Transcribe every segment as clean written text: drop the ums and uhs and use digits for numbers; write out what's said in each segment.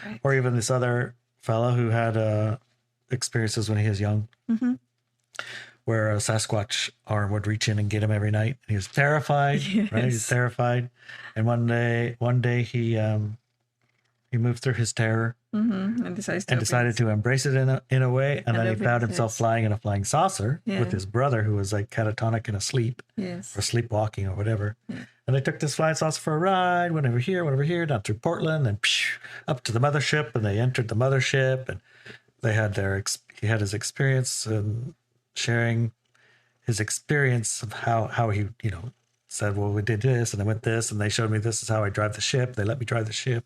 Right. Or even this other fellow who had experiences when he was young, where a Sasquatch arm would reach in and get him every night. And he was terrified, right? He's terrified. And one day he moved through his terror And decided to embrace it in a way. And then he found himself flying in a flying saucer with his brother, who was like catatonic and asleep, or sleepwalking or whatever. Yeah. And they took this flying saucer for a ride, went over here, down through Portland, and up to the mothership. And they entered the mothership, and they had he had his experience and sharing his experience of how he, said, well, we did this and I went this, and they showed me this is how I drive the ship. They let me drive the ship.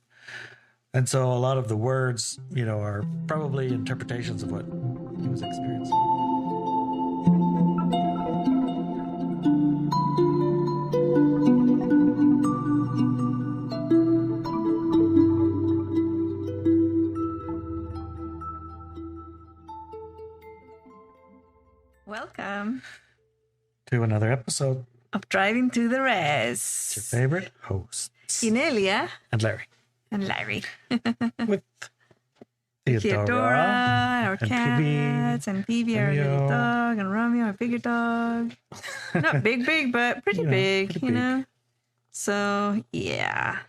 And so a lot of the words, are probably interpretations of what he was experiencing. Welcome to another episode of Driving to the Res. It's your favorite hosts, Inelia and Larry. With Theodora, our and cats, and Phoebe, our little dog, and Romeo, our bigger dog. Not big, but pretty big, you know? So, yeah.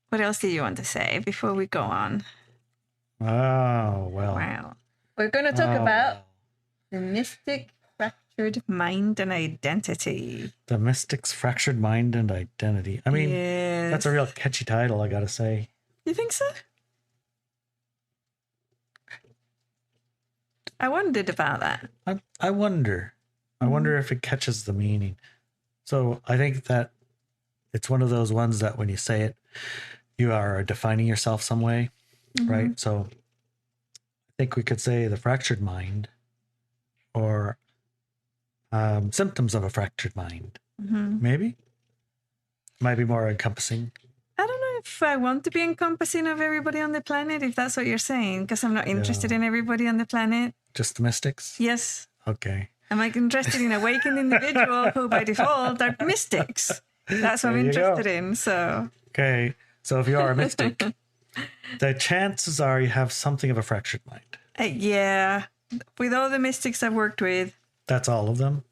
What else do you want to say before we go on? Oh, well. Wow. We're going to talk about the mystic fractured mind and identity. The mystic's fractured mind and identity. I mean, that's a real catchy title, I gotta say. You think so? I wondered about that. I wonder. I wonder if it catches the meaning. So I think that it's one of those ones that when you say it, you are defining yourself some way, right? So I think we could say the fractured mind, or symptoms of a fractured mind. Maybe might be more encompassing. I don't know if I want to be encompassing of everybody on the planet, if that's what you're saying, because I'm not interested in everybody on the planet. Just the mystics? Yes. Okay. I'm like interested in awakened individual who by default are mystics. That's what I'm interested in. So okay. So if you are a mystic, the chances are you have something of a fractured mind. Yeah. With all the mystics I've worked with. That's all of them?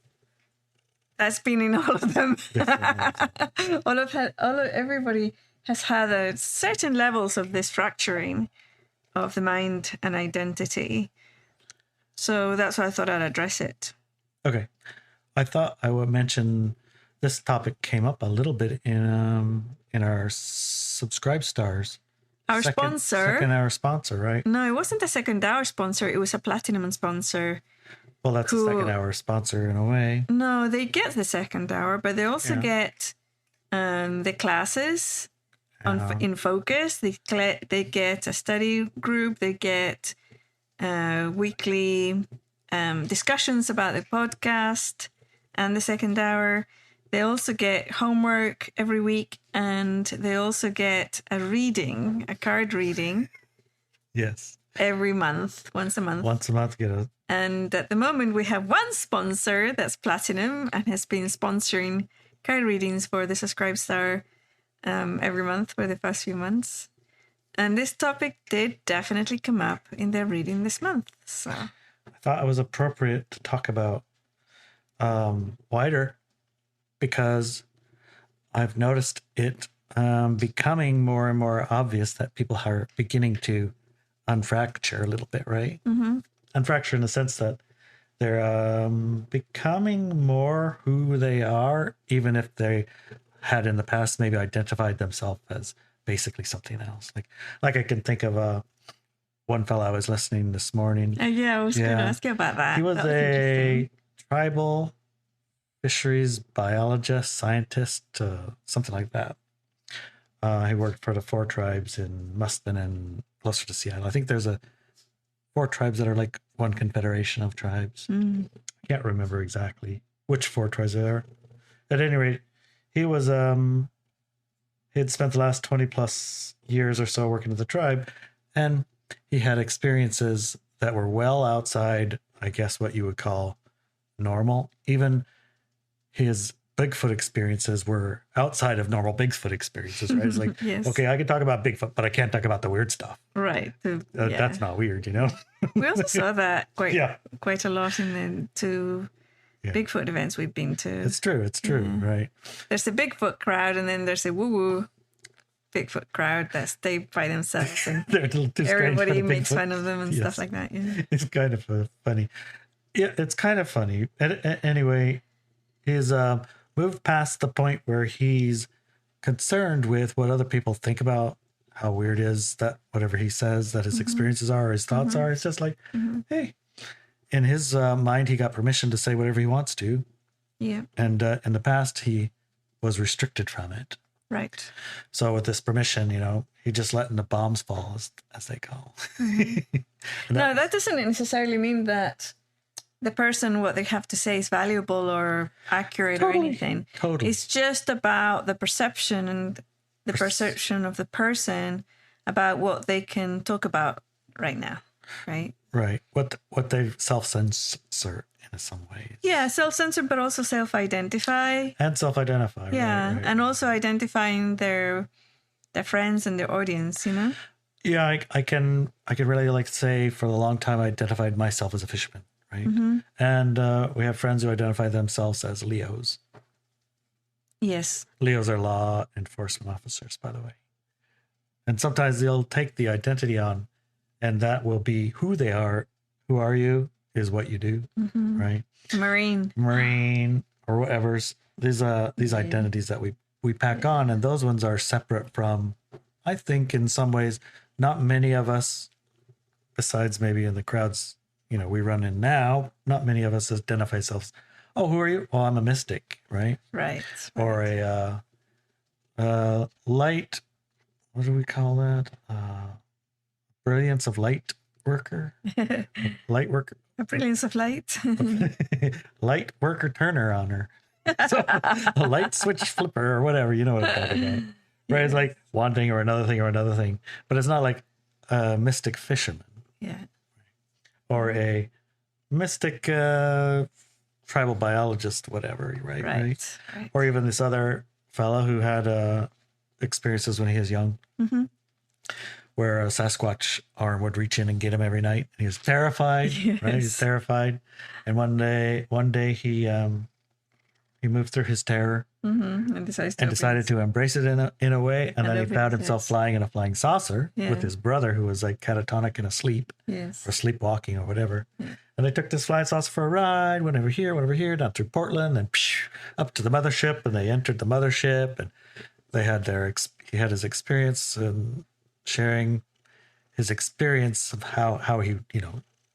That's been in all of them. Everybody has had certain levels of this fracturing of the mind and identity. So that's why I thought I'd address it. Okay. I thought I would mention this topic came up a little bit in our Subscribe Stars. Our sponsor. Second hour sponsor, right? No, it wasn't a second hour sponsor. It was a platinum sponsor. Well, that's a second hour sponsor in a way. No, they get the second hour, but they also get the classes in focus. They get a study group. They get weekly discussions about the podcast and the second hour. They also get homework every week, and they also get a card reading. Yes. Every month, once a month. Once a month, get a... And at the moment, we have one sponsor that's platinum and has been sponsoring card readings for the Subscribe Star every month for the past few months. And this topic did definitely come up in their reading this month. So I thought it was appropriate to talk about wider, because I've noticed it becoming more and more obvious that people are beginning to unfracture a little bit, right? Unfracture in the sense that they're becoming more who they are, even if they had in the past maybe identified themselves as basically something else. Like I can think of one fellow I was listening this morning. I was going to ask you about that. He was a tribal fisheries biologist, scientist, something like that. He worked for the 4 tribes in Mustin and closer to Seattle. I think there's 4 tribes that are like one confederation of tribes. I can't remember exactly which 4 tribes there are. At any rate, he was he had spent the last 20 plus years or so working at the tribe, and he had experiences that were well outside, I guess, what you would call normal. Even his Bigfoot experiences were outside of normal Bigfoot experiences, right? It's like, Yes. okay, I can talk about Bigfoot, but I can't talk about the weird stuff. Right. That's not weird, you know? We also saw that Yeah. quite a lot in the two Yeah. Bigfoot events we've been to. It's true, right? There's the Bigfoot crowd, and then there's the woo-woo Bigfoot crowd that stay by themselves, and They're a little too strange for everybody the makes Bigfoot. fun of them and Yes. stuff like that. Yeah. It's kind of funny. Yeah, it's kind of funny. Anyway, he's moved past the point where he's concerned with what other people think about how weird it is that whatever he says that his experiences are or his thoughts are. It's just like, hey, in his mind, he got permission to say whatever he wants to. Yeah. And in the past, he was restricted from it. Right. So with this permission, he just letting the bombs fall, as they call. No, that doesn't necessarily mean that the person, what they have to say is valuable or accurate or anything. Totally. It's just about the perception and the perception of the person about what they can talk about right now, right? Right. What they self-censor in some ways. Yeah, self-censor, but also self-identify. And self-identify. Yeah, right. and also identifying their friends and their audience, Yeah, I can really say for a long time I identified myself as a fisherman, right? And we have friends who identify themselves as Leos. Yes. Leos are law enforcement officers, by the way. And sometimes they'll take the identity on, and that will be who they are. Who are you is what you do, right? Marine or whatever's. These identities that we pack on, and those ones are separate from, I think in some ways, not many of us, besides maybe in the crowds, we run in now, not many of us identify ourselves. Oh, who are you? Oh, I'm a mystic, right? Right. Or a light, what do we call that? Brilliance of light worker? Light worker? A brilliance of light. Light worker turner on her. So, a light switch flipper or whatever, you know what I'm talking about. Right? It's like one thing or another thing or another thing. But it's not like a mystic fisherman. Yeah. Or a mystic tribal biologist, whatever, right? Or even this other fellow who had experiences when he was young, where a Sasquatch arm would reach in and get him every night. And he was terrified, right? He was terrified. And one day he moved through his terror and decided to embrace it in a way. And then he found himself flying in a flying saucer with his brother, who was like catatonic and asleep, or sleepwalking or whatever. And they took this flying saucer for a ride, went over here, down through Portland, and up to the mothership. And they entered the mothership, and they had he had his experience and sharing his experience of how he,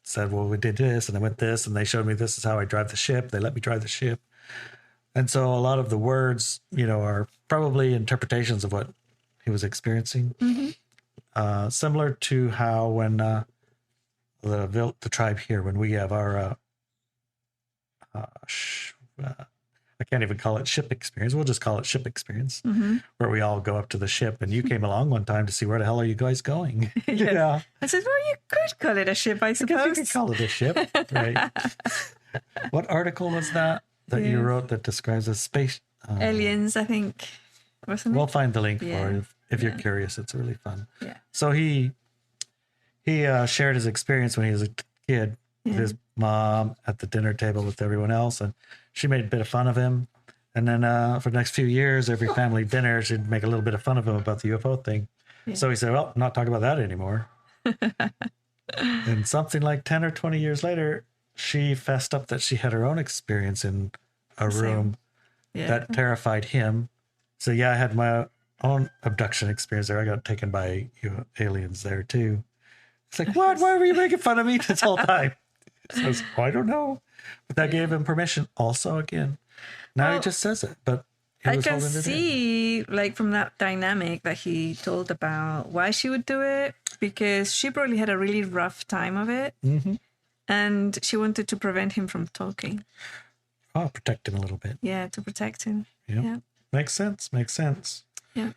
said, well, we did this and I went this, and they showed me this is how I drive the ship. They let me drive the ship. And so a lot of the words, are probably interpretations of what he was experiencing. Similar to how when the tribe here, when we have our, I can't even call it ship experience. We'll just call it ship experience, where we all go up to the ship. And you came along one time to see where the hell are you guys going? Yeah. I said, well, you could call it a ship, I suppose. You could call it a ship, right? What article was that you wrote that describes a space? Aliens, I think. Wasn't it? We'll find the link for it if you're curious. It's really fun. Yeah. So he shared his experience when he was a kid with his mom at the dinner table with everyone else, and she made a bit of fun of him. And then for the next few years, every family dinner, she'd make a little bit of fun of him about the UFO thing. Yeah. So he said, well, I'm not talking about that anymore. And something like 10 or 20 years later, she fessed up that she had her own experience in a room that terrified him. So yeah, I had my own abduction experience there. I got taken by aliens there too. It's like, what? Why were you making fun of me this whole time? So I don't know. But that gave him permission also again. Now he just says it, but I can see, like, from that dynamic that he told about why she would do it, because she probably had a really rough time of it. And she wanted to prevent him from talking. Oh, protect him a little bit. Yeah, to protect him. Yep. Yeah. Makes sense. Yeah.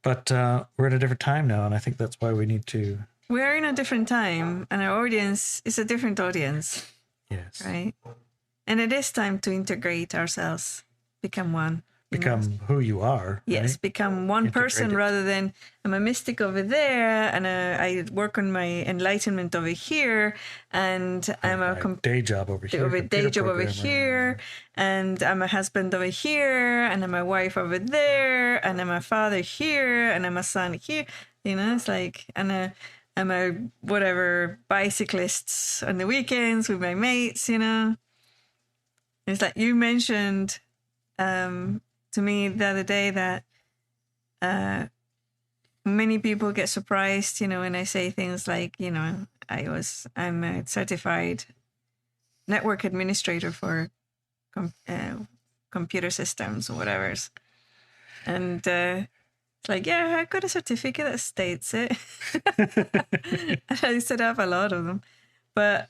But we're at a different time now, and I think that's why we need to... We're in a different time, and our audience is a different audience. Yes. Right? And it is time to integrate ourselves become one. you know? Become who you are. Yes, right? become one person Integrated. rather than I'm a mystic over there and I work on my enlightenment over here and I'm a My day job over here. day computer job over programmer. here and I'm a husband over here and I'm a wife over there and I'm a father here and I'm a son here. It's like, and I'm a whatever bicyclists on the weekends with my mates. It's like you mentioned to me the other day that many people get surprised, when I say things like, I'm a certified network administrator for computer systems or whatever. And it's like, yeah, I got a certificate that states it. And I set up a lot of them. But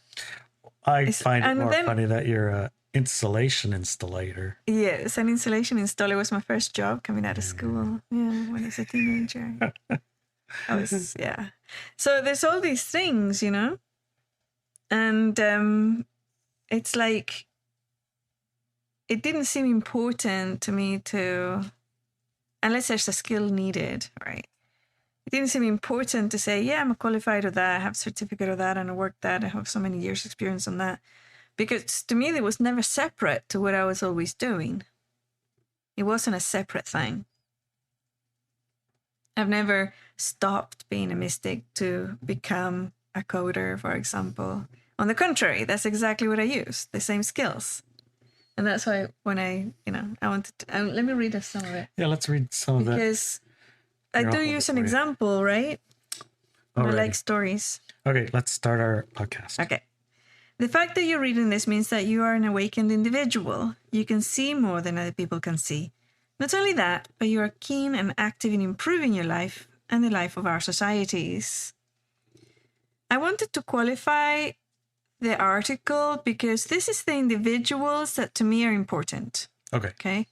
I find it more then- funny that you're a insulation installer. yes, an insulation installer was my first job coming out of school. Yeah, when I was a teenager. So there's all these things, and it's like it didn't seem important to me unless there's a skill needed, right? It didn't seem important to say, yeah, I'm qualified of that, I have a certificate of that, and I worked that, I have so many years experience on that. Because to me, it was never separate to what I was always doing. It wasn't a separate thing. I've never stopped being a mystic to become a coder, for example. On the contrary, that's exactly what I use, the same skills. And that's why when I wanted to, let me read us some of it. Yeah, let's read some of that. Because I do use an example, right? I like stories. Okay, let's start our podcast. Okay. The fact that you're reading this means that you are an awakened individual. You can see more than other people can see. Not only that, but you are keen and active in improving your life and the life of our societies. I wanted to qualify the article because this is the individuals that to me are important. Okay.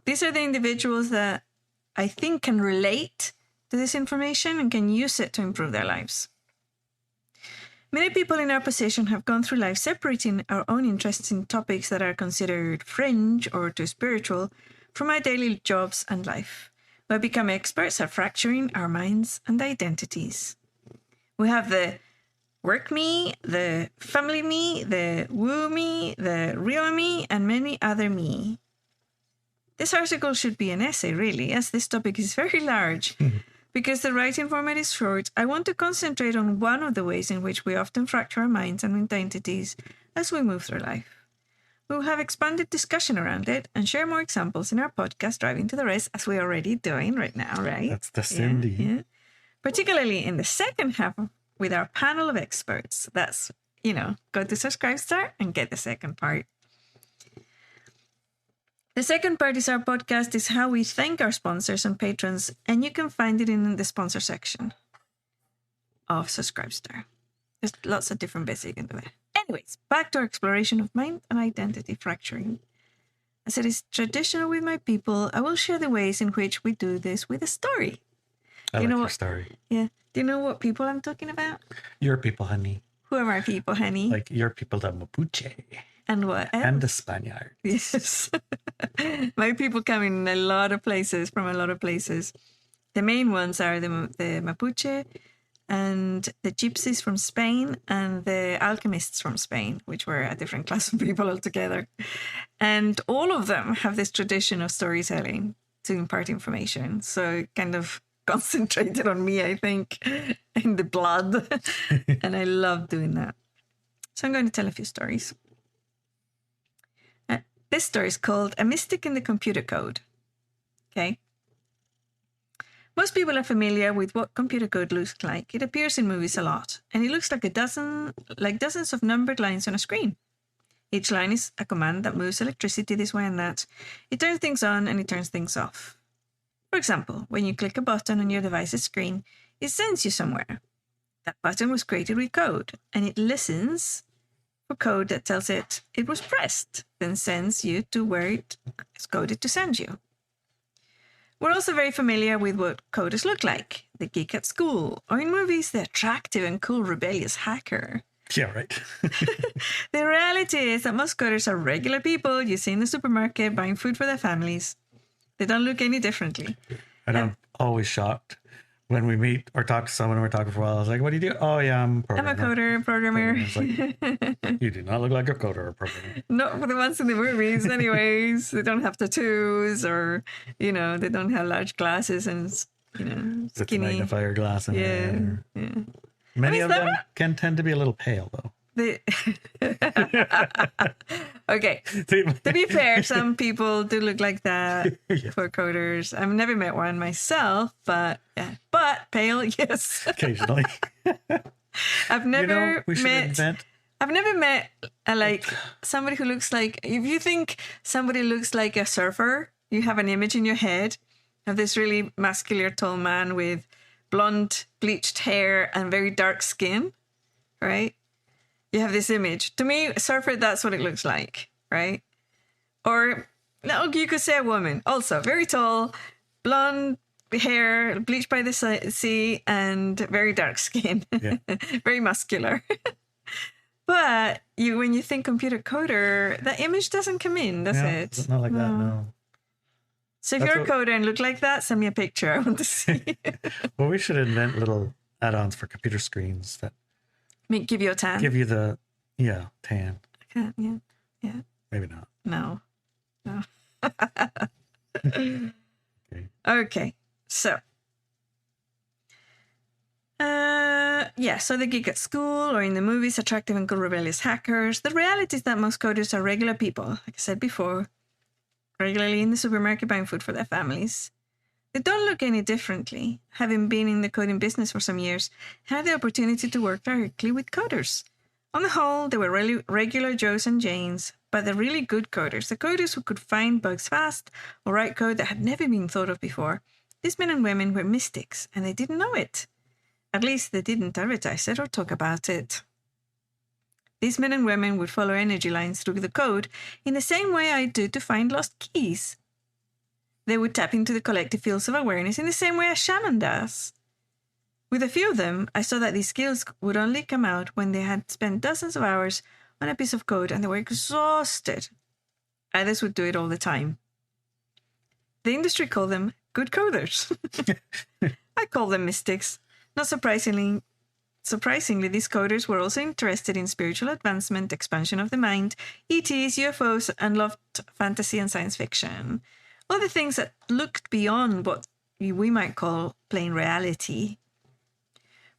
These are the individuals that I think can relate to this information and can use it to improve their lives. Many people in our position have gone through life separating our own interests in topics that are considered fringe or too spiritual from our daily jobs and life. We have become experts at fracturing our minds and identities. We have the work me, the family me, the woo me, the real me, and many other me. This article should be an essay, really, as this topic is very large. Because the writing format is short, I want to concentrate on one of the ways in which we often fracture our minds and identities as we move through life. We will have expanded discussion around it and share more examples in our podcast, Driving to the Rest, as we're already doing right now, right? That's the Cindy. Yeah. Particularly in the second half with our panel of experts. That's, go to Subscribestar and get the second part. The second part is our podcast is how we thank our sponsors and patrons, and you can find it in the sponsor section of Subscribestar. There's lots of different bits you can do there. Anyways, back to our exploration of mind and identity fracturing. As it is traditional with my people, I will share the ways in which we do this with a story. I like your story. Yeah. Do you know what people I'm talking about? Your people, honey. Who are my people, honey? Like your people, the Mapuche. And what else? And the Spaniards. Yes. My people come in from a lot of places. The main ones are the Mapuche and the Gypsies from Spain and the Alchemists from Spain, which were a different class of people altogether. And all of them have this tradition of storytelling to impart information. So kind of concentrated on me, I think, in the blood. And I love doing that. So I'm going to tell a few stories. This story is called A Mystic in the Computer Code. Okay. Most people are familiar with what computer code looks like. It appears in movies a lot, and it looks like dozens of numbered lines on a screen. Each line is a command that moves electricity this way and that. It turns things on and it turns things off. For example, when you click a button on your device's screen, it sends you somewhere. That button was created with code, and it listens for code that tells it was pressed, then sends you to where it is coded to send you. We're also very familiar with what coders look like. The geek at school, or in movies, the attractive and cool rebellious hacker. Yeah, right. The reality is that most coders are regular people you see in the supermarket buying food for their families. They don't look any differently. And I'm always shocked when we meet or talk to someone and we're talking for a while. I was like, what do you do? Oh, yeah, I'm a I'm a programmer. programmer. It's like, you do not look like a coder or a programmer. Not for the ones in the movies, anyways. They don't have tattoos or, they don't have large glasses and, With the skinny. magnifier glass in there. Yeah. Many of them can tend to be a little pale, though. Okay. To be fair, some people do look like that for coders. I've never met one myself, but pale, yes. Occasionally. I've never we should invent. I've never met somebody who looks like. If you think somebody looks like a surfer, you have an image in your head of this really muscular, tall man with blonde, bleached hair and very dark skin, right? You have this image. To me, surfer, that's what it looks like, right? Or, no, you could say a woman. Also, very tall, blonde hair, bleached by the sea, and very dark skin. Yeah. Very muscular. But when you think computer coder, that image doesn't come in, does it? It's not like that, no. So if you're a coder and look like that, send me a picture. I want to see. Well, we should invent little add-ons for computer screens that give you a tan. give you the, tan. Yeah. Maybe not. No. Okay. Okay. So. So the gig at school or in the movies, attractive and cool rebellious hackers. The reality is that most coders are regular people, like I said before, regularly in the supermarket buying food for their families. They don't look any differently, having been in the coding business for some years, had the opportunity to work directly with coders. On the whole, they were really regular Joes and Janes, but the really good coders, the coders who could find bugs fast or write code that had never been thought of before. These men and women were mystics, and they didn't know it. At least they didn't advertise it or talk about it. These men and women would follow energy lines through the code in the same way I do to find lost keys. They would tap into the collective fields of awareness in the same way a shaman does. With a few of them, I saw that these skills would only come out when they had spent dozens of hours on a piece of code and they were exhausted. Others would do it all the time. The industry called them good coders. I call them mystics. Not surprisingly, these coders were also interested in spiritual advancement, expansion of the mind, ETs, UFOs, and loved fantasy and science fiction. All the things that looked beyond what we might call plain reality.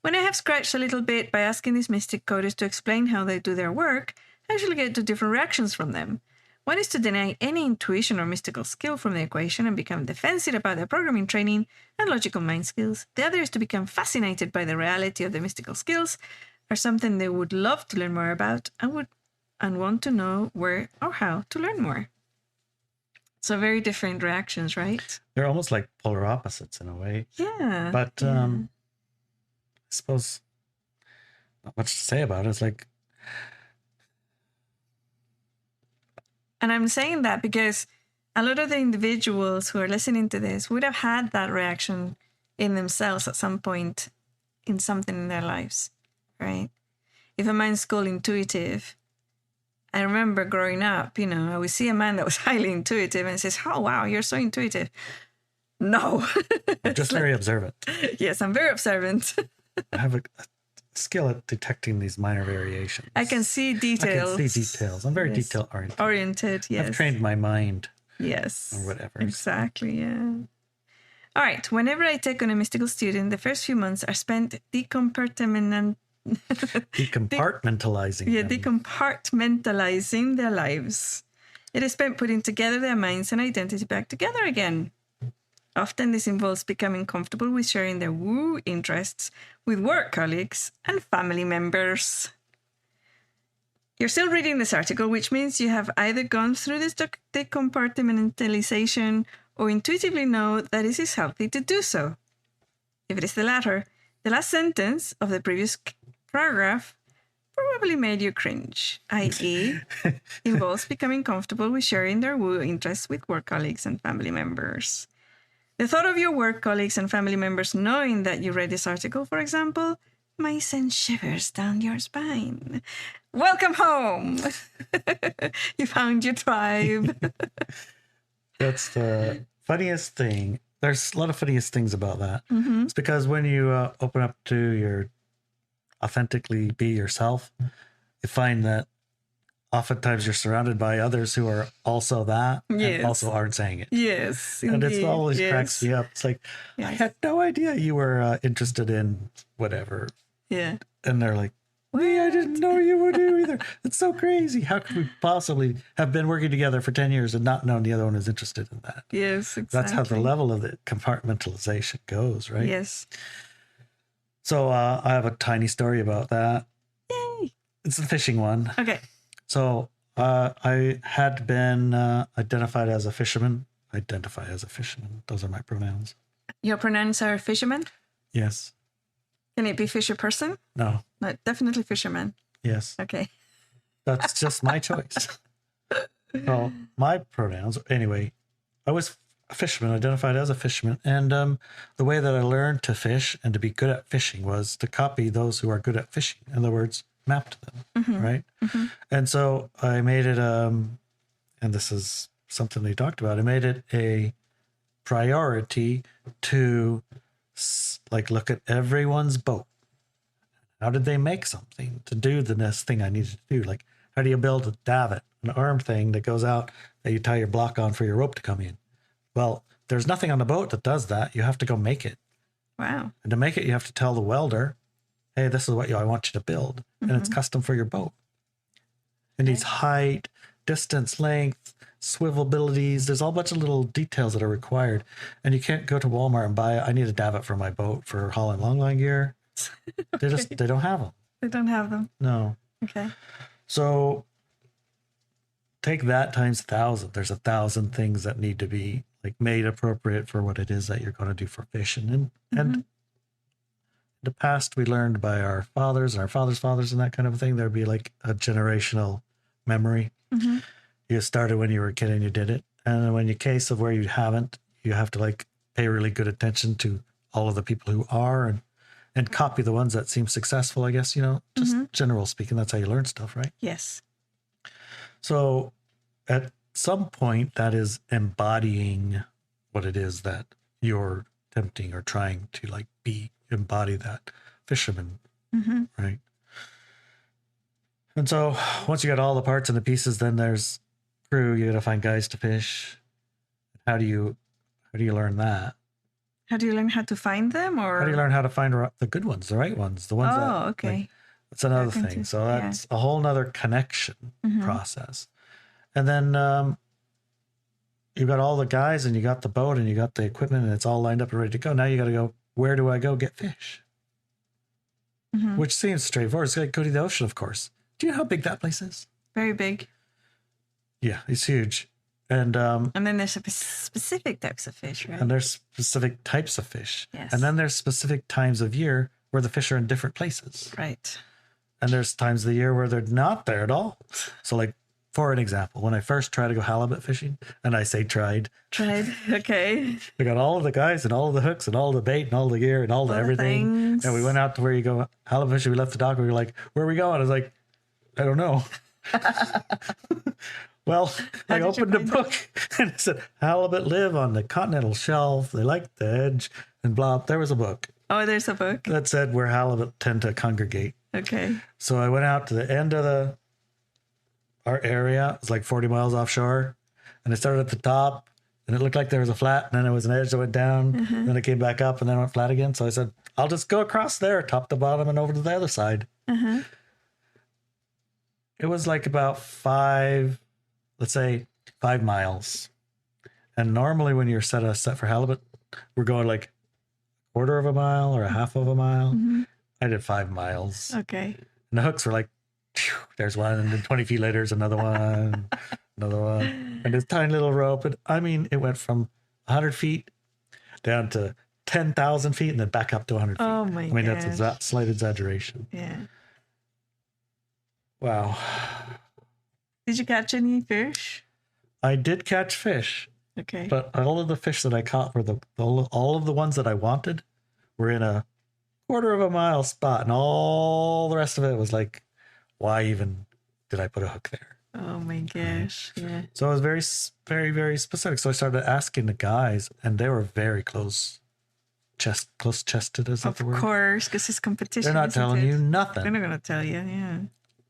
When I have scratched a little bit by asking these mystic coders to explain how they do their work, I usually get two different reactions from them. One is to deny any intuition or mystical skill from the equation and become defensive about their programming training and logical mind skills. The other is to become fascinated by the reality of the mystical skills, or something they would love to learn more about and want to know where or how to learn more. So very different reactions, right? They're almost like polar opposites in a way. Yeah. But I suppose not much to say about it. It's like, and I'm saying that because a lot of the individuals who are listening to this would have had that reaction in themselves at some point in something in their lives, right? If a man's called intuitive, I remember growing up, I would see a man that was highly intuitive and says, oh, wow, you're so intuitive. No. I'm just very observant. Yes, I'm very observant. I have a skill at detecting these minor variations. I can see details. I can see details. I'm very detail oriented. Yes. I've trained my mind. Yes. Or whatever. Exactly, yeah. All right. Whenever I take on a mystical student, the first few months are spent decompartmentalizing. Decompartmentalizing. Decompartmentalizing their lives. It is spent putting together their minds and identity back together again. Often this involves becoming comfortable with sharing their woo interests with work colleagues and family members. You're still reading this article, which means you have either gone through this decompartmentalization or intuitively know that it is healthy to do so. If it is the latter, the last sentence of the previous paragraph probably made you cringe, i.e., involves becoming comfortable with sharing their woo interests with work colleagues and family members. The thought of your work colleagues and family members knowing that you read this article, for example, may send shivers down your spine. Welcome home. You found your tribe. That's the funniest thing. There's a lot of funniest things about that. Mm-hmm. It's because when you open up to your authentically be yourself, you find that oftentimes you're surrounded by others who are also that Yes. and also aren't saying it. Yes, And indeed. it always Yes. cracks me up. It's like, I Yes. had no idea you were interested in whatever. Yeah. And they're like, me, I didn't know you would do either. It's so crazy. How could we possibly have been working together for 10 years and not known the other one is interested in that? Yes, exactly. That's how the level of the compartmentalization goes, right? Yes. So I have a tiny story about that. Yay. It's the fishing one. Okay. So I had been identified as a fisherman. Identify as a fisherman. Those are my pronouns. Your pronouns are fisherman? Yes. Can it be fisher person? No. No, definitely fisherman. Yes. Okay. That's just my choice. So my pronouns, anyway, I was a fisherman, identified as a fisherman. And the way that I learned to fish and to be good at fishing was to copy those who are good at fishing. In other words, map to them, Mm-hmm. right? Mm-hmm. And so I made it, and this is something they talked about, I made it a priority to look at everyone's boat. How did they make something to do the next thing I needed to do? Like, how do you build a davit, an arm thing that goes out that you tie your block on for your rope to come in? Well, there's nothing on the boat that does that. You have to go make it. Wow. And to make it, you have to tell the welder, hey, this is what I want you to build. And it's custom for your boat. It needs height, distance, length, swivelabilities. There's a whole bunch of little details that are required. And you can't go to Walmart and buy, I need a davit for my boat for hauling longline gear. They don't have them. They don't have them. No. Okay. So take that times 1,000. There's 1,000 things that need to be like made appropriate for what it is that you're going to do for fishing. And in the past, we learned by our fathers and our fathers' fathers and that kind of thing. There'd be like a generational memory. Mm-hmm. You started when you were a kid and you did it. And when you case of where you haven't, you have to like pay really good attention to all of the people who are and copy the ones that seem successful, I guess, just general speaking, that's how you learn stuff, right? Yes. So at some point, that is embodying what it is that you're attempting or trying to like embody that fisherman, right? And so once you got all the parts and the pieces, then there's crew. You got to find guys to fish. How do you learn that? How do you learn how to find them, or How do you learn how to find the good ones, the right ones, the ones that? okay. Like, that's another Back into- thing. So that's a whole nother connection process. And then you got all the guys and you got the boat and you got the equipment and it's all lined up and ready to go. Now you got to go, where do I go get fish? Which seems straightforward. It's like go to the ocean, of course. Do you know how big that place is? Very big. Yeah, it's huge. And then there's specific types of fish, right? and there's specific types of fish. Yes. And then there's specific times of year where the fish are in different places. Right. And there's times of the year where they're not there at all. So like, for an example, when I first tried to go halibut fishing, and I say tried, Okay. I got all of the guys and all of the hooks and all of the bait and all the gear and all the All the everything. things. And we went out to where you go halibut fishing. We left the dock. We were like, where are we going? I was like, I don't know. Well, I did you opened a find book and it said halibut live on the continental shelf. They like the edge and blah. There was a book Oh, there's a book. that said where halibut tend to congregate. Okay. So I went out to the end of our area. It was like 40 miles offshore. And I started at the top and it looked like there was a flat. And then there was an edge that went down. Then it came back up and then went flat again. So I said, I'll just go across there, top to bottom and over to the other side. It was like about 5 miles. And normally when you're set for halibut, we're going like a quarter of a mile or a half of a mile. I did 5 miles. Okay. And the hooks were like, phew, there's one. And then 20 feet later, there's another one, another one. And this tiny little rope. And I mean, it went from 100 feet down to 10,000 feet and then back up to 100 feet. Oh my I mean, that's gosh. a slight exaggeration. Yeah. Wow. Did you catch any fish? I did catch fish, Okay. but all of the fish that I caught were all of the ones that I wanted were in a quarter of a mile spot, and all the rest of it was like, why even did I put a hook there? Oh my gosh. Yeah. So it was very, very, very specific. So I started asking the guys, and they were very close chested, is that the word? Of course, because it's competition. They're not telling you nothing. They're not going to tell you, yeah.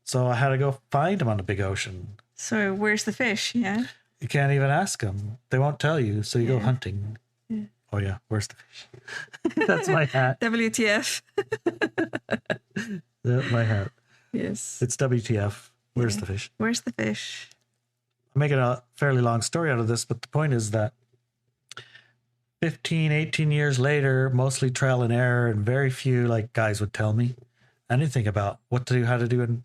So I had to go find them on the big ocean. So where's the fish? Yeah. You can't even ask them. They won't tell you. So you go hunting. Yeah. Oh yeah, where's the fish? That's my hat. WTF. That's my hat. Yes. It's WTF. Where's the fish? Where's the fish? I'm making a fairly long story out of this, but the point is that 15, 18 years later, mostly trial and error, and very few like guys would tell me anything about what to do, how to do, and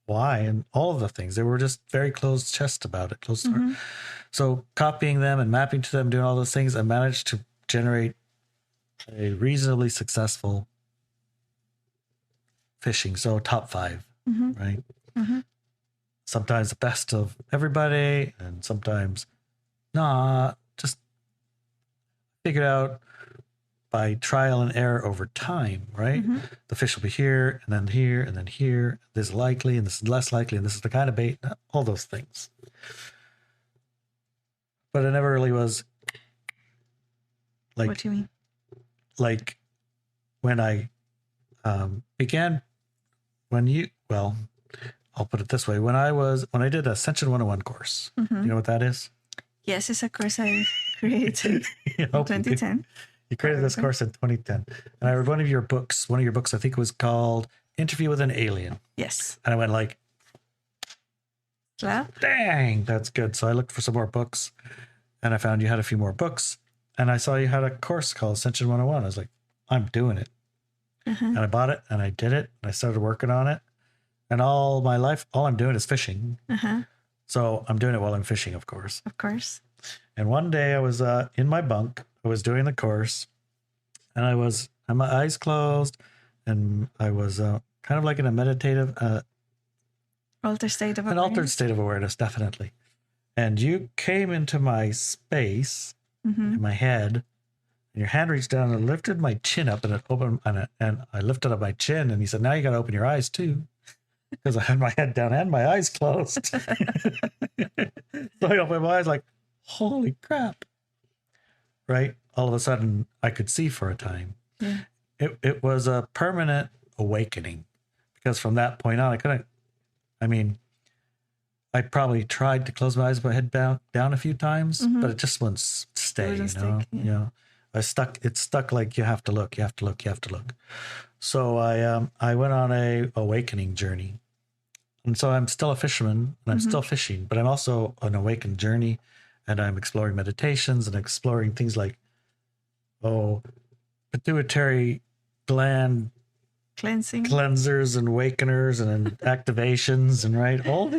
why, and all of the things. They were just very closed chest about it, closed heart. So copying them and mapping to them, doing all those things, I managed to generate a reasonably successful fishing. So top 5, right? Sometimes the best of everybody, and sometimes not. Just figured out by trial and error over time, right? The fish will be here, and then here, and then here. This is likely, and this is less likely, and this is the kind of bait, all those things. But it never really was like... What do you mean? Like when I began, I'll put it this way. When I did Ascension 101 course, you know what that is? Yes, it's a course I created in 2010. You created this course in 2010. And I read one of your books, I think it was called Interview with an Alien. Yes. And I went like, Slap. dang, that's good. So I looked for some more books, and I found you had a few more books. And I saw you had a course called Ascension 101. I was like, I'm doing it. And I bought it, and I did it, and I started working on it. And all my life, all I'm doing is fishing. So I'm doing it while I'm fishing, of course. Of course. And one day I was in my bunk. I was doing the course, and I had my eyes closed, and I was kind of like in a meditative... altered state of awareness. An awareness. altered state of awareness, definitely. And you came into my space, in my head, and your hand reached down and lifted my chin up, and it opened, and I lifted up my chin, and he said, now you got to open your eyes too. Because I had my head down and my eyes closed. So I opened my eyes like, holy crap. Right? All of a sudden, I could see for a time. Yeah. It was a permanent awakening. Because from that point on, I probably tried to close my eyes, but head down a few times, but it just wouldn't stay, It stuck like you have to look. So I went on a awakening journey. And so I'm still a fisherman, and I'm still fishing, but I'm also on an awakened journey, and I'm exploring meditations and exploring things like, pituitary gland cleansers and awakeners and activations and all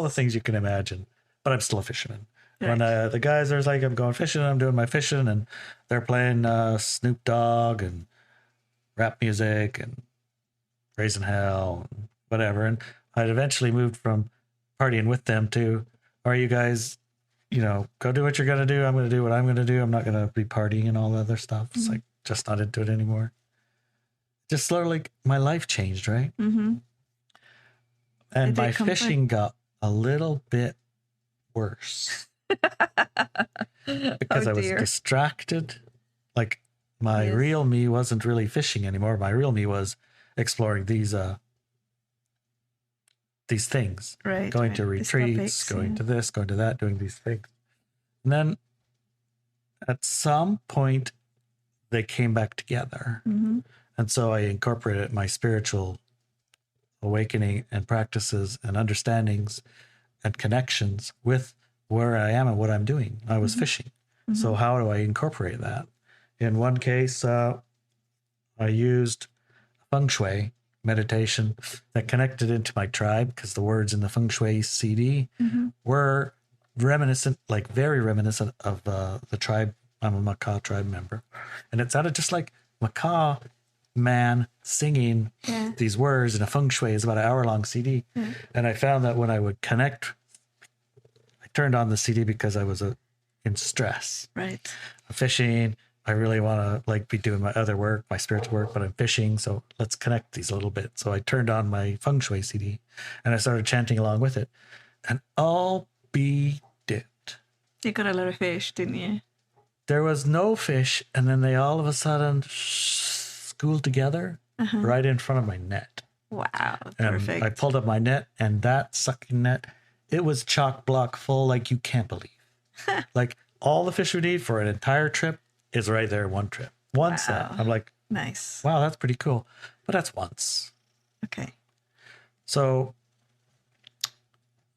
the things you can imagine. But I'm still a fisherman. Right. When the guys are like, I'm going fishing, I'm doing my fishing, and they're playing Snoop Dogg and rap music and Raising Hell and whatever. And I'd eventually moved from partying with them to, all right, you guys, go do what you're going to do. I'm going to do what I'm going to do. I'm not going to be partying and all the other stuff. It's like, just not into it anymore. Just sort of like my life changed, right? And my fishing got a little bit worse. Because I was distracted. Like my real me wasn't really fishing anymore. My real me was exploring these things. Right. Going to retreats, going to this, going to that, doing these things. And then at some point they came back together. And so I incorporated my spiritual awakening and practices and understandings and connections with where I am and what I'm doing. I was fishing. So how do I incorporate that? In one case, I used feng shui meditation that connected into my tribe, because the words in the feng shui CD were very reminiscent of the tribe. I'm a Makah tribe member. And it sounded just like Makah man singing these words in a feng shui. Is about an hour-long CD. And I found that when I would connect, I turned on the CD because I was in stress. Right. Fishing, I really want to like be doing my other work, my spiritual work, but I'm fishing. So let's connect these a little bit. So I turned on my feng shui CD and I started chanting along with it. And I'll be dipped. You got a lot of fish, didn't you? There was no fish. And then they all of a sudden schooled together right in front of my net. Wow. And Perfect. I pulled up my net, and that sucking net, it was chock block full like you can't believe. Like all the fish we need for an entire trip is right there in one trip. One set. I'm like, nice. wow, that's pretty cool. But that's once. Okay. So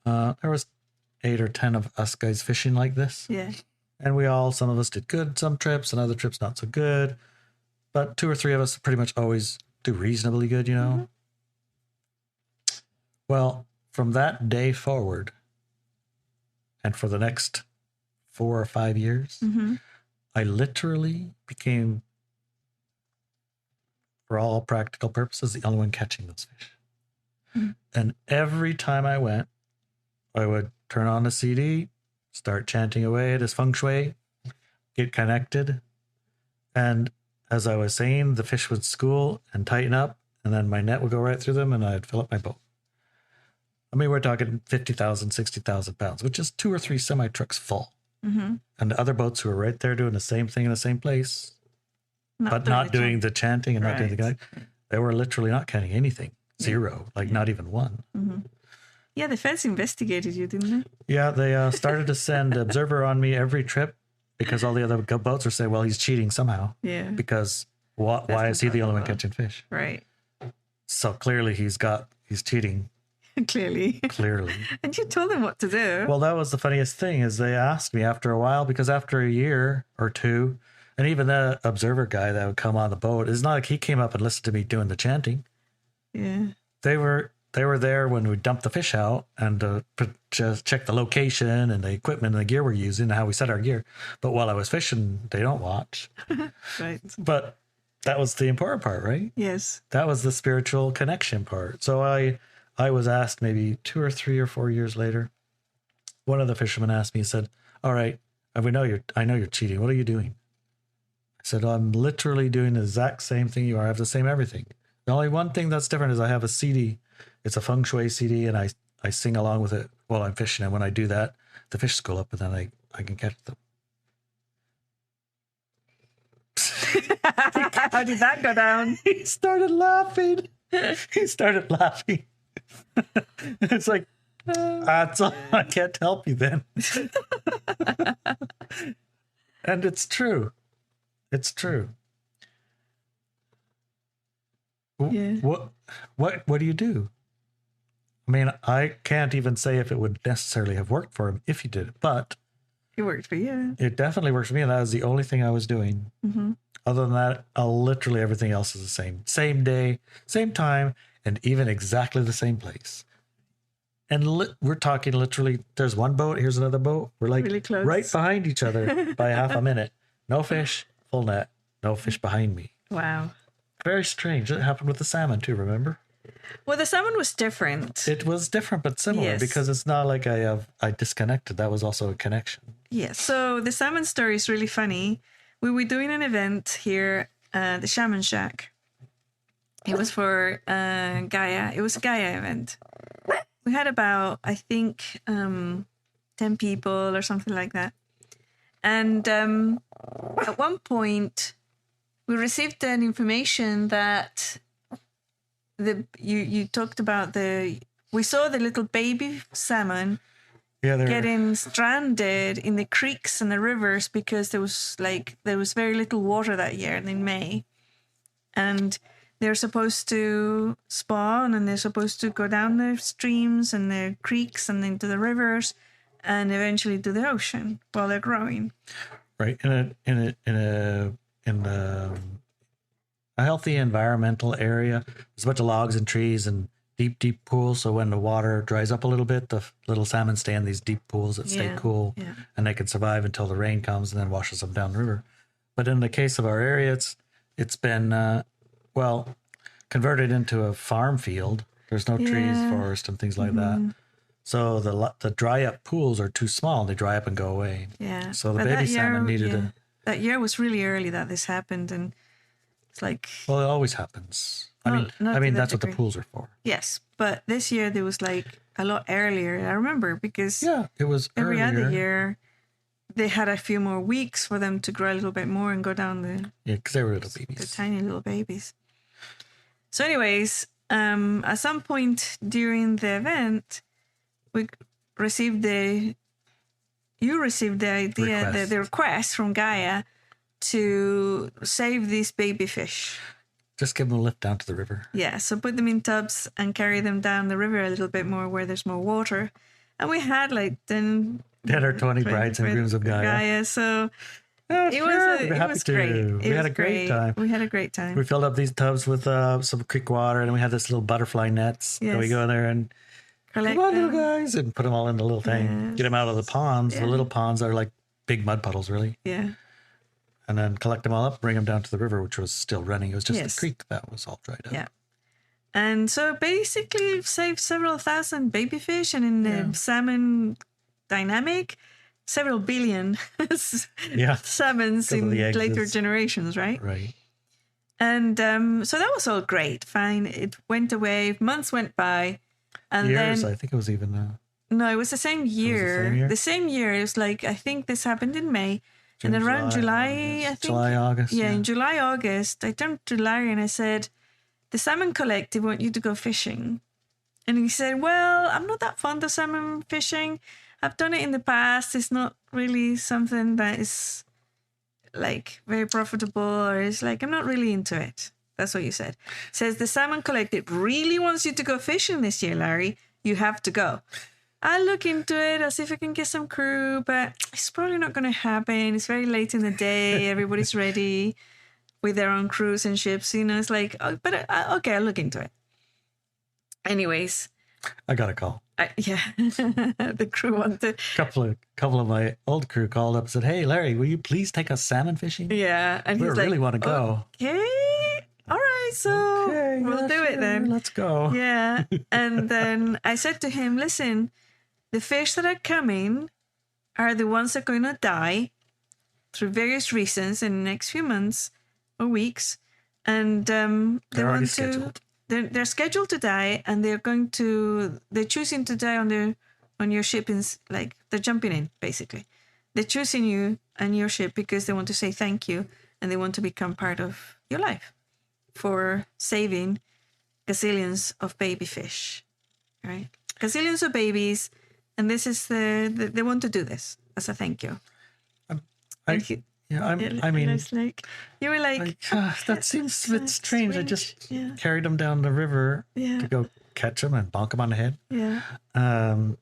there was 8 or 10 of us guys fishing like this. Yeah. And some of us did good some trips and other trips not so good. But 2 or 3 of us pretty much always do reasonably good, you know? Well, from that day forward, and for the next 4 or 5 years, I literally became, for all practical purposes, the only one catching those fish. And every time I went, I would turn on the CD, start chanting away this feng shui, get connected. And as I was saying, the fish would school and tighten up, and then my net would go right through them, and I'd fill up my boat. I mean, we're talking 50,000, 60,000 pounds, which is 2 or 3 semi-trucks full. And the other boats who were right there doing the same thing in the same place, but not doing the chanting and not doing the guide, they were literally not counting anything. 0, like not even 1. Yeah, the feds investigated you, didn't they? Yeah, they started to send observer on me every trip because all the other boats were saying, well, he's cheating somehow. Yeah. Because why is he the only one catching fish? Right. So clearly he's cheating. Clearly. And you told them what to do. Well, that was the funniest thing is they asked me after a while, because after a year or 2, and even the observer guy that would come on the boat, it's not like he came up and listened to me doing the chanting. Yeah. They were there when we dumped the fish out and just check the location and the equipment and the gear we're using and how we set our gear. But while I was fishing, they don't watch. Right. But that was the important part, right? Yes. That was the spiritual connection part. So I was asked maybe 2 or 3 or 4 years later, one of the fishermen asked me, he said, all right, I know you're cheating. What are you doing? I said, I'm literally doing the exact same thing you are. I have the same everything. The only one thing that's different is I have a CD. It's a feng shui CD, and I sing along with it while I'm fishing. And when I do that, the fish school up, and then I can catch them. How did that go down? He started laughing. It's like, that's all. I can't help you then. And it's true. It's true. Yeah. What do you do? I mean, I can't even say if it would necessarily have worked for him if he did it, but It worked for you. it definitely worked for me, and that was the only thing I was doing. Other than that, literally everything else is the same. Same day, same time, and even exactly the same place. And we're talking literally, there's one boat, here's another boat. We're like Really close. right behind each other by half a minute. No fish, full net, no fish behind me. Wow. Very strange. It happened with the salmon too, remember? Well, the salmon was different. It was different but similar Yes. because it's not like I disconnected. That was also a connection. Yes. So the salmon story is really funny. We were doing an event here at the Shaman Shack. It was for Gaia. It was a Gaia event. We had about, I think, 10 people or something like that. And at one point, we received an information that you talked about we saw the little baby salmon getting stranded in the creeks and the rivers because there was very little water that year in May, and they're supposed to spawn and they're supposed to go down the streams and the creeks and into the rivers and eventually to the ocean while they're growing. Right. In a healthy environmental area, there's a bunch of logs and trees and deep pools. So when the water dries up a little bit, the little salmon stay in these deep pools that stay cool, and they can survive until the rain comes and then washes them down the river. But in the case of our area, it's been converted into a farm field. There's no trees, forest, and things like that. So the dry up pools are too small. They dry up and go away. Yeah. So the But baby that year, salmon needed that year was really early that this happened, and it's like, Well, it always happens. Not to that That's what the degree. pools are for. yes, but this year there was like a lot earlier. I remember because Yeah, it was every earlier. other year they had a few more weeks for them to grow a little bit more and go down Yeah, because they were little the babies. tiny little babies. So, anyways, at some point during the event, we received you received the idea, the request from Gaia to save these baby fish. Just give them a lift down to the river. Yeah, so put them in tubs and carry them down the river a little bit more where there's more water. And we had like 10 or 20 brides and grooms of Gaia. So Oh, it sure. was We'd be happy to. great. We had a great time. We had a great time. We filled up these tubs with some creek water, and we had this little butterfly nets. Yes. So we go in there and Collect come on, little them. guys, and put them all in the little thing. Yes. Get them out of the ponds. Yeah. The little ponds are like big mud puddles, really. Yeah. And then collect them all up, bring them down to the river, which was still running. It was just Yes. the creek that was all dried up. Yeah. And so basically saved several thousand baby fish, and in the salmon dynamic, several billion Yeah. salmons Because of in the eggs later is- generations, right? Right. And so that was all great. Fine. It went away. Months went by. And Years, then, I think it was even... no, it was the same year. same year? The same year. It was like, I think this happened in May. And then around July, I think. July, August. Yeah, in July, August, I turned to Larry and I said, the Salmon Collective want you to go fishing. And he said, well, I'm not that fond of salmon fishing. I've done it in the past. It's not really something that is like very profitable, or it's like, I'm not really into it. That's what you said. Says the Salmon Collective really wants you to go fishing this year, Larry. You have to go. I'll look into it. I'll see if I can get some crew, but it's probably not going to happen. It's very late in the day. Everybody's ready with their own crews and ships. You know, it's like, oh, but okay, I'll look into it. Anyways, I got a call. yeah, the crew wanted. Couple of my old crew called up and said, hey, Larry, will you please take us salmon fishing? Yeah, and We he's like, really want to go. okay, all right, so Okay, we'll yeah, do it sure, then. Let's go. Yeah, and then I said to him, listen, the fish that are coming are the ones that are going to die through various reasons in the next few months or weeks, and they They're already want scheduled. to. They're scheduled to die, and they're choosing to die on your ship. Like they're jumping in, basically. They're choosing you and your ship because they want to say thank you, and they want to become part of your life for saving gazillions of baby fish, right? Gazillions of babies, and this is they want to do this as a thank you. I And mean, it's like you were like, that seems a bit strange. I just yeah, carried them down the river yeah, to go catch them and bonk them on the head. yeah,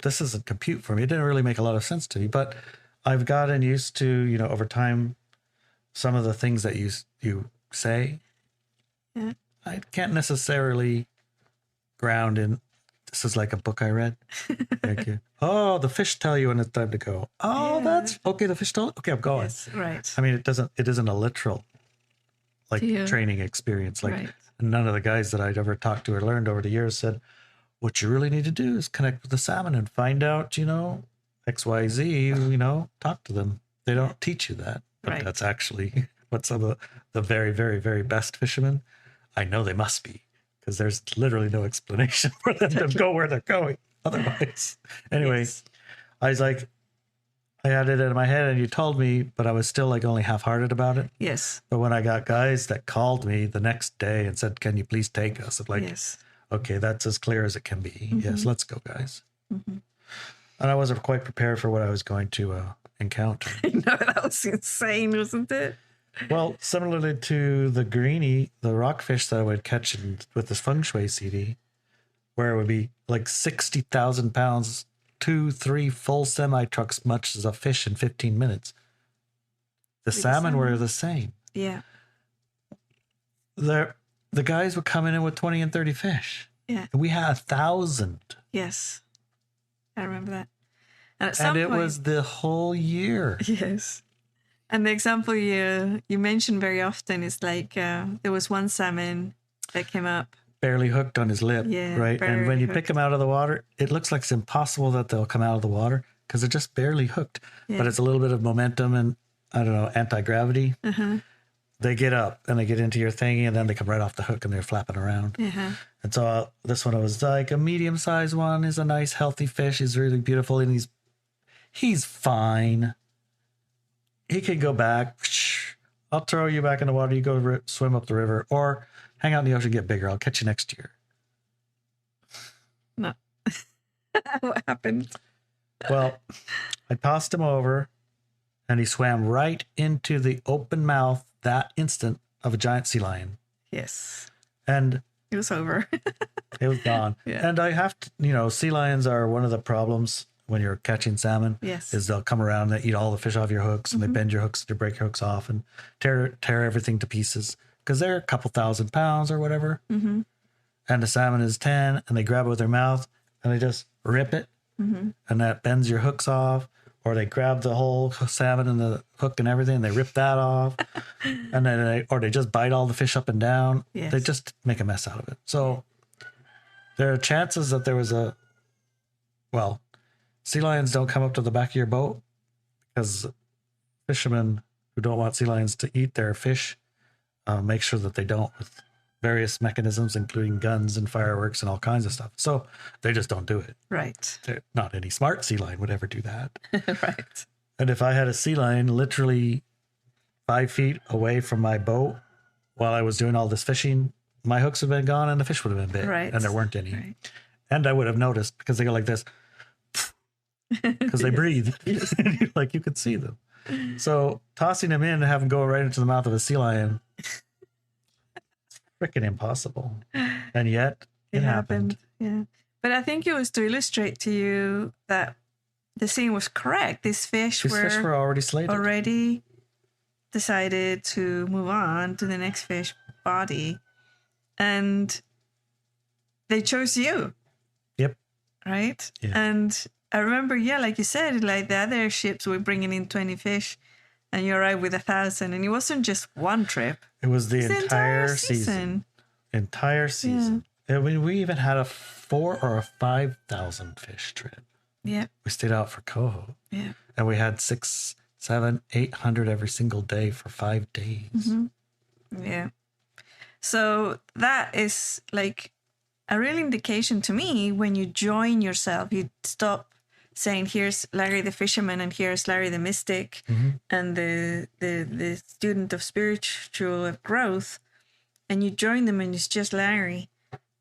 This doesn't compute for me. It didn't really make a lot of sense to me, but I've gotten used to, over time, some of the things that you say. yeah. I can't necessarily ground in. This is like a book I read. Thank you. Oh, the fish tell you when it's time to go. Oh, Yeah. that's okay. The fish told. Okay, I'm going. Yes, right. I mean, it isn't a literal like Yeah. training experience. Like Right. none of the guys that I'd ever talked to or learned over the years said, what you really need to do is connect with the salmon and find out, XYZ, talk to them. They don't teach you that. But Right. that's actually what some of the very, very, very best fishermen, I know they must be, because there's literally no explanation for them to go where they're going otherwise. Anyway, Yes. I was like, I had it in my head and you told me, but I was still like only half-hearted about it. Yes. But when I got guys that called me the next day and said, can you please take us? I'm like, Yes. okay, that's as clear as it can be. Yes, let's go, guys. Mm-hmm. And I wasn't quite prepared for what I was going to encounter. No, that was insane, wasn't it? Well, similarly to the greenie, the rockfish that I would catch with this feng shui CD, where it would be like 60,000 pounds, 2-3 full semi trucks much as a fish in 15 minutes. The salmon were the same. Yeah. The guys would come in with 20 and 30 fish. Yeah. And we had 1,000. Yes. I remember that. And at some And it point, was the whole year. yes. And the example you mention very often is like there was one salmon that came up. Barely hooked on his lip, Yeah, right? And when barely you pick them out of the water, it looks like it's impossible that they'll come out of the water because they're just barely hooked. Yeah. But it's a little bit of momentum and I don't know, anti-gravity. Uh-huh. They get up and they get into your thingy, and then they come right off the hook and they're flapping around. Uh-huh. And so this one was like a medium-sized one. Is a nice, healthy fish. He's really beautiful, and he's fine. He can go back. I'll throw you back in the water. You go swim up the river, or hang out in the ocean, get bigger. I'll catch you next year. No. What happened? Well, I tossed him over, and he swam right into the open mouth that instant of a giant sea lion. Yes. And it was over. It was gone. Yeah. And I have to, sea lions are one of the problems when you're catching salmon. Yes. Is they'll come around and eat all the fish off your hooks, and they bend your hooks, they break your hooks off, and tear everything to pieces because they're a couple 1,000 pounds or whatever. Mm-hmm. And the salmon is 10, and they grab it with their mouth and they just rip it, and that bends your hooks off. Or they grab the whole salmon and the hook and everything, and they rip that off, and then they just bite all the fish up and down. Yes. They just make a mess out of it. So there are chances that there was sea lions don't come up to the back of your boat because fishermen who don't want sea lions to eat their fish make sure that they don't with various mechanisms, including guns and fireworks and all kinds of stuff. So they just don't do it. Right. Not any smart sea lion would ever do that. Right. And if I had a sea lion literally 5 feet away from my boat while I was doing all this fishing, my hooks would have been gone and the fish would have been bit. Right. And there weren't any. Right. And I would have noticed because they go like this because they breathe. Like you could see them. So tossing them in and having them go right into the mouth of a sea lion, freaking impossible. And yet it happened. Yeah. But I think it was to illustrate to you that the scene was correct. These fish were already slated. Already decided to move on to the next fish body. And they chose you. Yep. Right? Yeah. And I remember, like you said, like the other ships were bringing in 20 fish and you arrived with 1,000. And it wasn't just one trip. It was the entire season. Entire season. Yeah. I mean, we even had a 4,000 or a 5,000 fish trip. Yeah. We stayed out for coho. Yeah. And we had 600, 700, 800 every single day for 5 days. Mm-hmm. Yeah. So that is like a real indication to me when you join yourself, you stop saying, here's Larry the fisherman and here's Larry the mystic and the student of spiritual growth, and you join them and it's just Larry,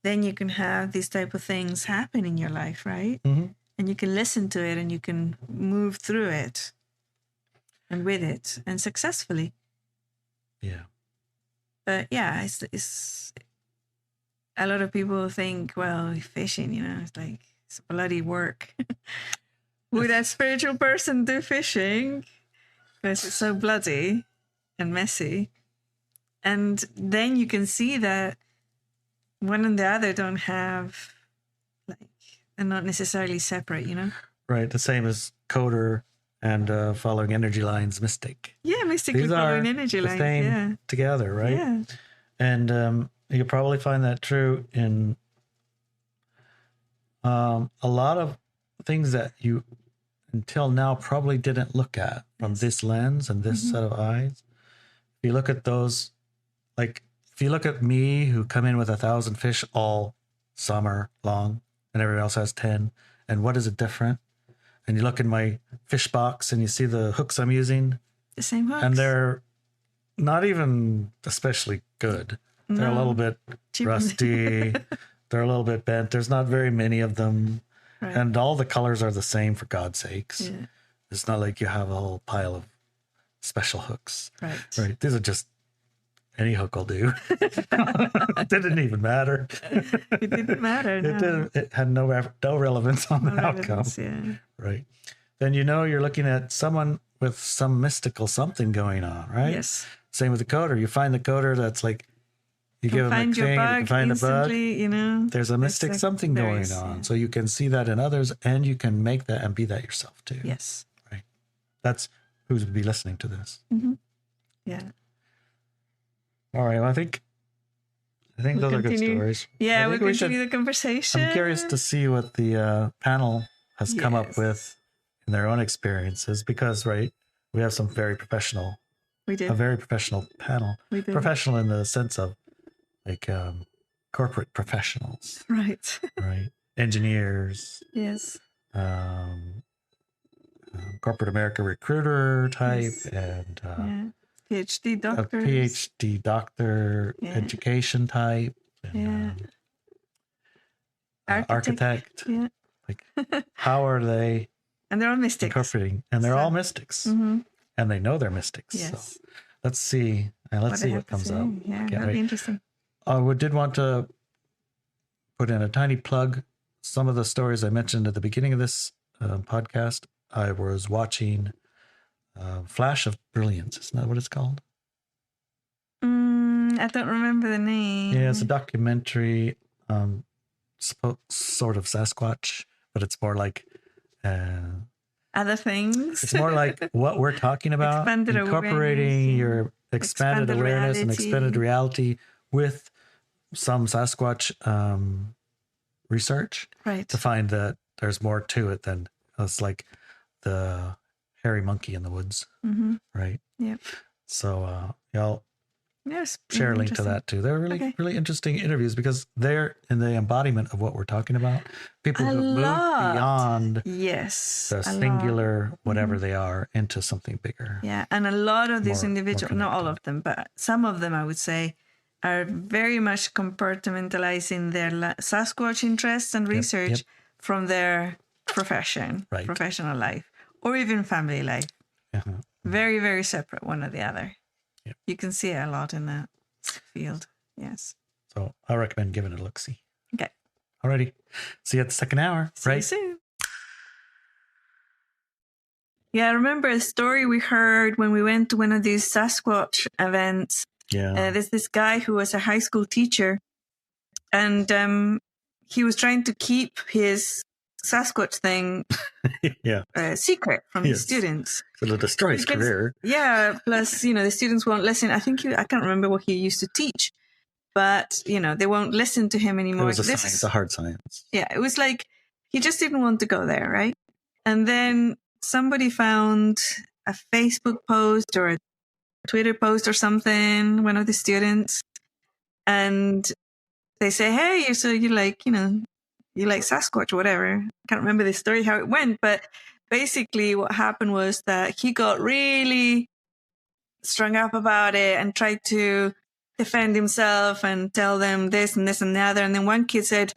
then you can have these type of things happen in your life, right? Mm-hmm. And you can listen to it and you can move through it and with it and successfully. Yeah. But yeah, it's a lot of people think, well, fishing, it's like it's bloody work. Would a spiritual person do fishing? Because it's so bloody and messy. And then you can see that one and the other don't have, they're not necessarily separate, Right. The same as coder and following energy lines, mystic. Yeah, mystically following energy lines. Yeah. Together, right? Yeah. And you probably find that true in a lot of things that you until now probably didn't look at from this lens and this set of eyes. If you look at those, like if you look at me who come in with 1,000 fish all summer long and everyone else has 10, and what is it different? And you look in my fish box and you see the hooks I'm using. The same hooks. And they're not even especially good. They're a little bit rusty. They're a little bit bent. There's not very many of them. Right. And all the colors are the same, for God's sakes. Yeah. It's not like you have a whole pile of special hooks. Right. These are just any hook will do. It didn't even matter. It didn't matter. No. It had no relevance on the outcome. Yeah. Right. Then you're looking at someone with some mystical something going on, right? Yes. Same with the coder. You find the coder that's like, you give them a thing, you can find the bug. There's a mystic something going on. Yeah. So you can see that in others and you can make that and be that yourself too. Yes. Right. That's who would be listening to this. Mm-hmm. Yeah. All right. Well, I think those are good stories. Yeah, we'll continue the conversation. I'm curious to see what the panel has come up with in their own experiences because, right, We have some very professional, We did. a very professional panel. We did. Professional in the sense of like corporate professionals, Right. right? Engineers, Yes. Corporate America recruiter type, Yes. and Yeah. PhD a doctors. PhD doctor Yeah. education type, and architect. Yeah. Like, how are they And they're all mystics. incorporating? And they're all mystics, Mm-hmm. and they know they're mystics. Yes. So let's see. Let's see what comes up. Yeah, Can't that'll wait. be interesting. We did want to put in a tiny plug. Some of the stories I mentioned at the beginning of this podcast, I was watching Flash of Brilliance. Isn't that what it's called? I don't remember the name. Yeah, it's a documentary, sort of Sasquatch, but it's more like other things. it's more like what we're talking about, Expanded incorporating awareness, your expanded awareness and expanded reality with some Sasquatch research, right, to find that there's more to it than it's like the hairy monkey in the woods, right? Yeah. So y'all yes, share a link to that too. They're really interesting interviews because they're in the embodiment of what we're talking about. People who move beyond the singular whatever they are into something bigger. Yeah, and a lot of these individuals, not all of them, but some of them, I would say, are very much compartmentalizing their Sasquatch interests and research from their profession, professional life, or even family life. Very, very separate, one or the other. Yep. You can see it a lot in that field. Yes. So I recommend giving it a look-see. Okay. Alrighty. See you at the second hour. See you soon. Yeah, I remember a story we heard when we went to one of these Sasquatch events. Yeah. There's this guy who was a high school teacher, and he was trying to keep his Sasquatch thing secret from his students. It'll destroy his career. Yeah, plus, the students won't listen. I can't remember what he used to teach, but, they won't listen to him anymore. It was a hard science. Yeah, it was like he just didn't want to go there, right? And then somebody found a Facebook post or a Twitter post or something, one of the students, and they say, hey, so you like Sasquatch or whatever. I can't remember the story, how it went, but basically what happened was that he got really strung up about it and tried to defend himself and tell them this and this and the other. And then one kid said,